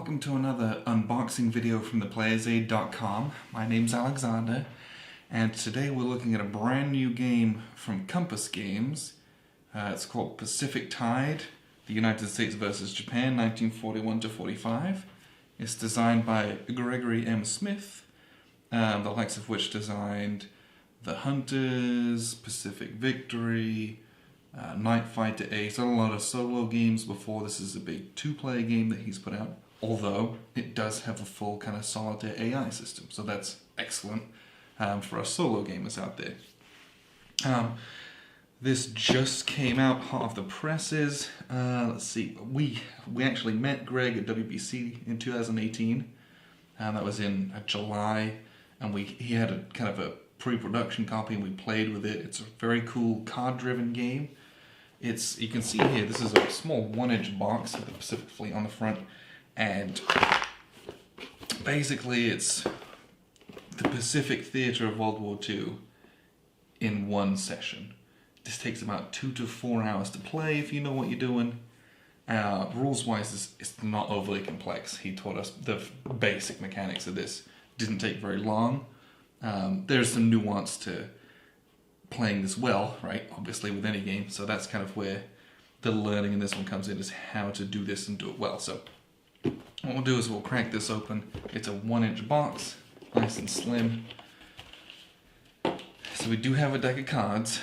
welcome to another unboxing video from theplayersaid.com. My name's Alexander, and today we're looking at a brand new game from Compass Games. It's called Pacific Tide, the United States versus Japan, 1941 to 45. It's designed by Gregory M. Smith, the likes of which designed The Hunters, Pacific Victory, Night Fighter A. He's done a lot of solo games before. This is a big two-player game that he's put out, although it does have a full kind of Solitaire AI system, so that's excellent for us solo gamers out there. This just came out, hot off the presses. Let's see, we actually met Greg at WBC in 2018, and that was in July, and he had a kind of a pre-production copy and we played with it. It's a very cool card-driven game. You can see here, this is a small 1-inch box with the Pacific Fleet on the front, and basically it's the Pacific theater of World War II in one session. This takes about 2 to 4 hours to play if you know what you're doing. Rules-wise, it's not overly complex. He taught us the basic mechanics of this. Didn't take very long. There's some nuance to playing this well, right? Obviously with any game. So that's kind of where the learning in this one comes in, is how to do this and do it well. So what we'll do is we'll crack this open. It's a 1-inch box, nice and slim. So we do have a deck of cards,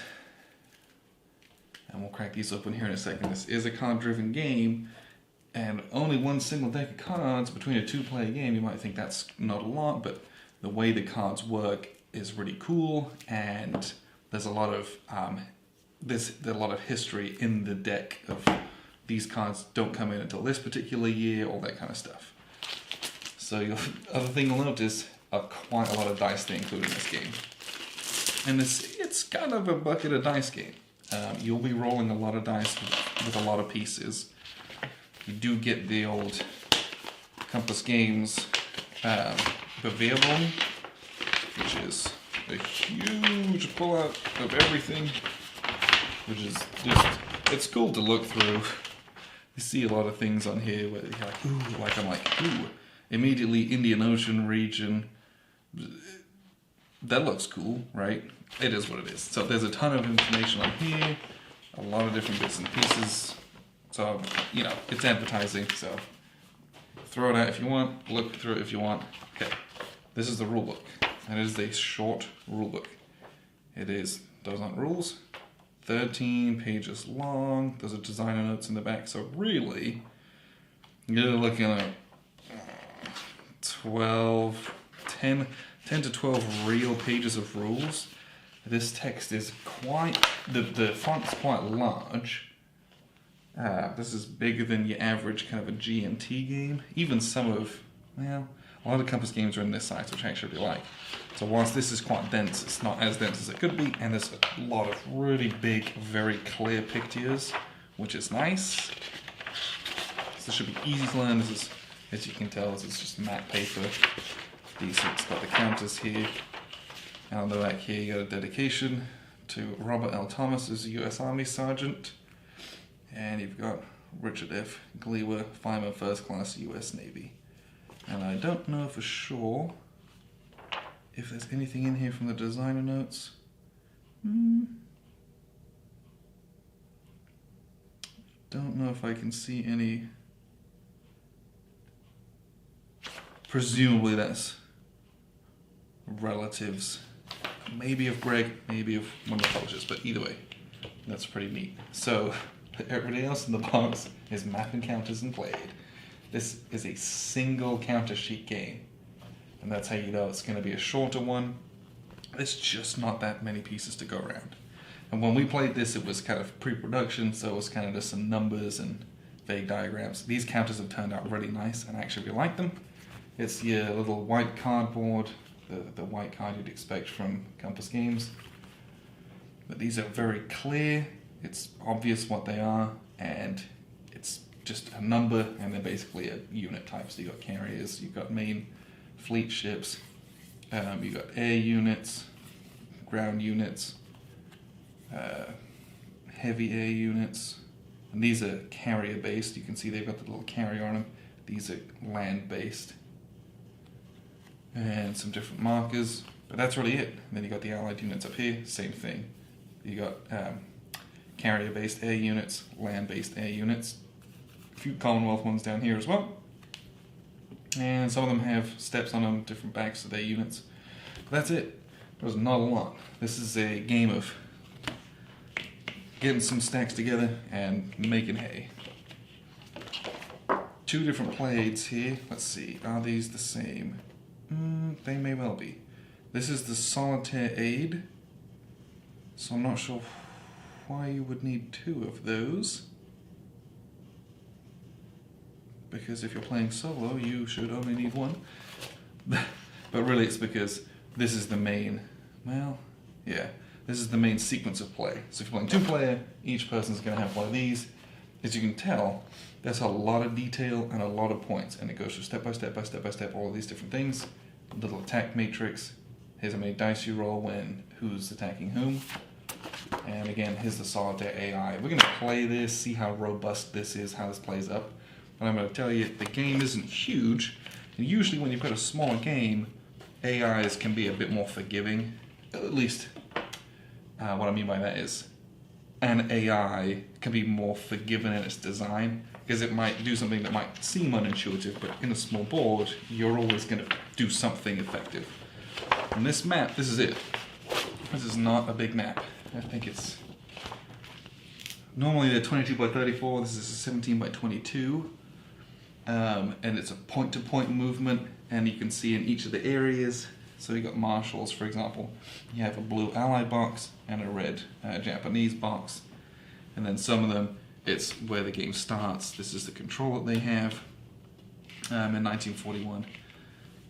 and we'll crack these open here in a second. This is a card-driven game, and only one single deck of cards between a two-player game. You might think that's not a lot, but the way the cards work is really cool, and there's a lot of history in the deck of these cards don't come in until this particular year, all that kind of stuff. So other thing you'll notice are quite a lot of dice they include in this game, and it's kind of a bucket of dice game. You'll be rolling a lot of dice with a lot of pieces. You do get the old Compass Games Bewerbung, which is a huge pullout of everything, which is just, it's cool to look through. You see a lot of things on here where you're like, ooh, I'm like, ooh, immediately Indian Ocean region. That looks cool, right? It is what it is. So there's a ton of information on here, a lot of different bits and pieces. So, you know, it's advertising, so throw it out if you want, look through it if you want. Okay, this is the rule book, and it is a short rule book. Those aren't rules, 13 pages long. There's a designer notes in the back, so really, you're looking at 10 to 12 real pages of rules. This text is the font's quite large. This is bigger than your average kind of a G&T game. Even a lot of Compass games are in this size, which I actually really like. So whilst this is quite dense, it's not as dense as it could be, and there's a lot of really big, very clear pictures, which is nice. So this should be easy to learn. This is, as you can tell, this is just matte paper. Decent. It's got the counters here. And on the back here, you got a dedication to Robert L. Thomas as a U.S. Army Sergeant. And you've got Richard F. Gleewer, Fireman First Class, U.S. Navy. And I don't know for sure if there's anything in here from the designer notes. Don't know if I can see any. Presumably that's relatives. Maybe of Greg, maybe of one of the publishers, but either way, that's pretty neat. So everything else in the box is map encounters and played. This is a single counter sheet game, and that's how you know it's going to be a shorter one. There's just not that many pieces to go around. And when we played this, it was kind of pre-production, so it was kind of just some numbers and vague diagrams. These counters have turned out really nice, and I actually really like them. It's your little white cardboard, the white card you'd expect from Compass Games. But these are very clear, it's obvious what they are, and it's just a number, and they're basically a unit type. So you've got carriers, you've got main fleet ships, you've got air units, ground units, heavy air units, and these are carrier based. You can see they've got the little carrier on them. These are land-based. And some different markers, but that's really it. And then you got the allied units up here, same thing. You got carrier-based air units, land-based air units. A few Commonwealth ones down here as well. And some of them have steps on them, different backs of their units. But that's it. There's not a lot. This is a game of getting some stacks together and making hay. Two different blades here. Let's see, are these the same? They may well be. This is the Solitaire aid, so I'm not sure why you would need two of those. Because if you're playing solo, you should only need one. But really it's because this is the main, well, yeah, this is the main sequence of play. So if you're playing two-player, each person's going to have one of these. As you can tell, there's a lot of detail and a lot of points, and it goes through step by step by step by step, all of these different things. Little attack matrix. Here's how many dice you roll when who's attacking whom. And again, here's the Solitaire AI. We're going to play this, see how robust this is, how this plays up. But I'm going to tell you, the game isn't huge. And usually when you've got a smaller game, AIs can be a bit more forgiving. At least, what I mean by that is, an AI can be more forgiving in its design, because it might do something that might seem unintuitive, but in a small board, you're always going to do something effective. On this map, this is it. This is not a big map. I think it's... Normally they're 22 by 34, this is a 17 by 22. And it's a point-to-point movement, and you can see in each of the areas. So you got marshals, for example. You have a blue Allied box and a red Japanese box. And then some of them, it's where the game starts. This is the control that they have in 1941,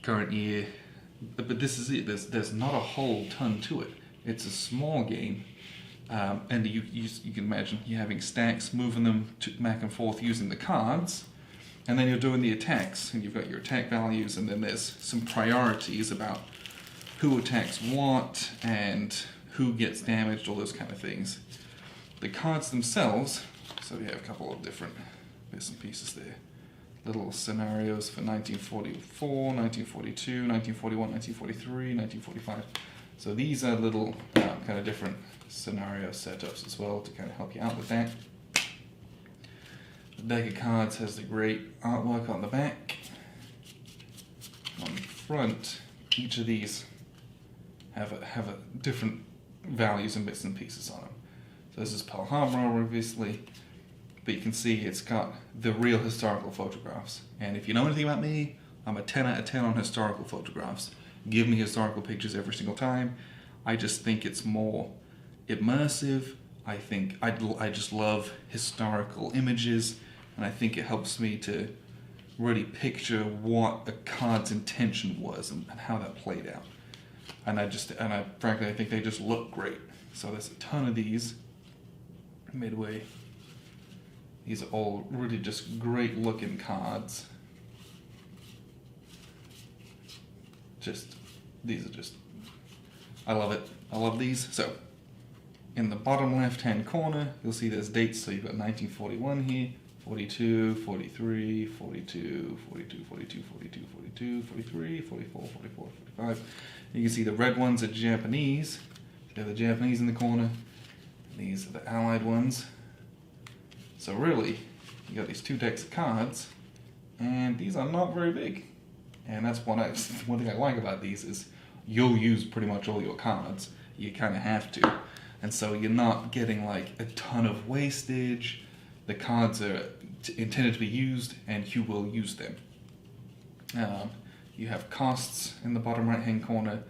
current year. But this is it. There's not a whole ton to it. It's a small game, and you can imagine you having stacks, moving them back and forth using the cards, and then you're doing the attacks, and you've got your attack values, and then there's some priorities about who attacks what and who gets damaged, all those kind of things. The cards themselves, so we have a couple of different bits and pieces there. Little scenarios for 1944, 1942, 1941, 1943, 1945. So these are little kind of different scenario setups as well to kind of help you out with that. The deck of cards has the great artwork on the back. On the front, each of these have a different values and bits and pieces on them. So this is Pearl Harbor, obviously, but you can see it's got the real historical photographs. And if you know anything about me, I'm a 10 out of 10 on historical photographs. Give me historical pictures every single time. I just think it's more immersive. I think I just love historical images, and I think it helps me to really picture what a card's intention was and how that played out. And frankly, I think they just look great. So there's a ton of these midway. These are all really just great looking cards. These are just, I love it. I love these. So, in the bottom left hand corner, you'll see there's dates. So you've got 1941 here, 42, 43, 42, 42, 42, 42, 42, 43, 44, 44, 45. You can see the red ones are Japanese. They're the Japanese in the corner. These are the Allied ones. So really, you got these two decks of cards, and these are not very big. And that's one thing I like about these is you'll use pretty much all your cards. You kind of have to. And so you're not getting like a ton of wastage. The cards are intended to be used, and you will use them. You have costs in the bottom right hand corner,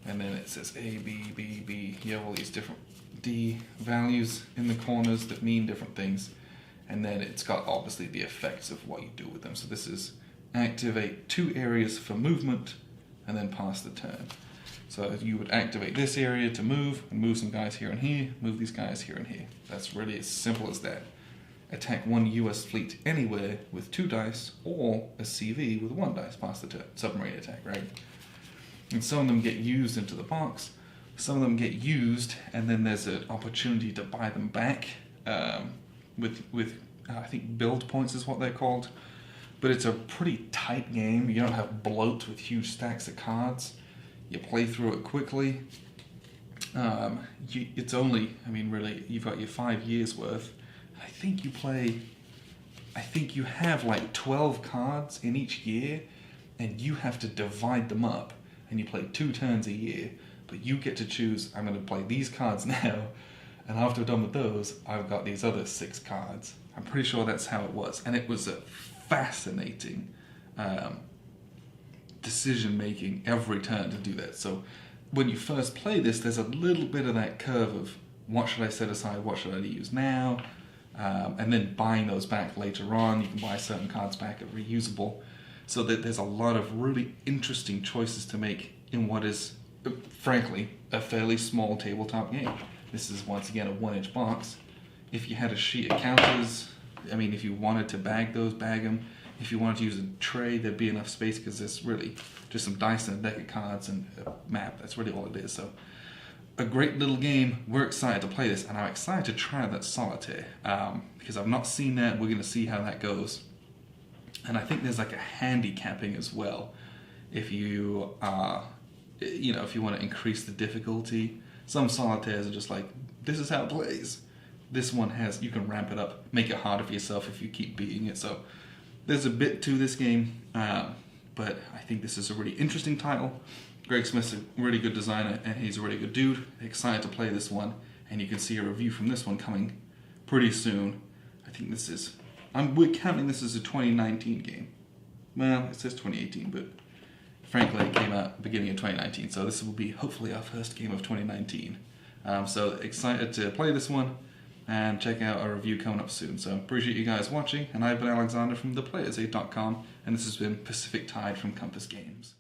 and then it says A, B, B, B. You have all these different D values in the corners that mean different things. And then it's got obviously the effects of what you do with them. So this is activate 2 areas for movement and then pass the turn. So you would activate this area to move, and move some guys here and here, move these guys here and here. That's really as simple as that. Attack 1 US fleet anywhere with 2 dice, or a CV with 1 dice, pass the turn. Submarine attack, right? And some of them get used into the box, some of them get used, and then there's an opportunity to buy them back with I think build points is what they're called. but it's a pretty tight game. You don't have bloat with huge stacks of cards. You play through it quickly. It's only, I mean, really, you've got your 5 years worth. I think you have like 12 cards in each year, and you have to divide them up, and you play 2 turns a year, but you get to choose, I'm going to play these cards now, and after I'm done with those, I've got these other 6 cards. I'm pretty sure that's how it was, and it was a fascinating decision-making every turn to do that. So when you first play this, there's a little bit of that curve of what should I set aside, what should I use now, and then buying those back later on. You can buy certain cards back at reusable. So that there's a lot of really interesting choices to make in what is, frankly, a fairly small tabletop game. This is, once again, a 1-inch box. If you had a sheet of counters, I mean, if you wanted to bag those, bag them. If you wanted to use a tray, there'd be enough space, because there's really just some dice and a deck of cards and a map. That's really all it is. So, a great little game. We're excited to play this, and I'm excited to try that Solitaire, because I've not seen that. We're going to see how that goes. And I think there's like a handicapping as well. If you, if you want to increase the difficulty, some solitaires are just like, this is how it plays. This one has, you can ramp it up, make it harder for yourself if you keep beating it. So there's a bit to this game, but I think this is a really interesting title. Greg Smith's a really good designer, and he's a really good dude. Excited to play this one, and you can see a review from this one coming pretty soon. I think this is, we're counting this as a 2019 game. Well, it says 2018, but frankly, it came out beginning of 2019, so this will be hopefully our first game of 2019. So excited to play this one, and check out our review coming up soon. So appreciate you guys watching, and I've been Alexander from theplayersaid.com, and this has been Pacific Tide from Compass Games.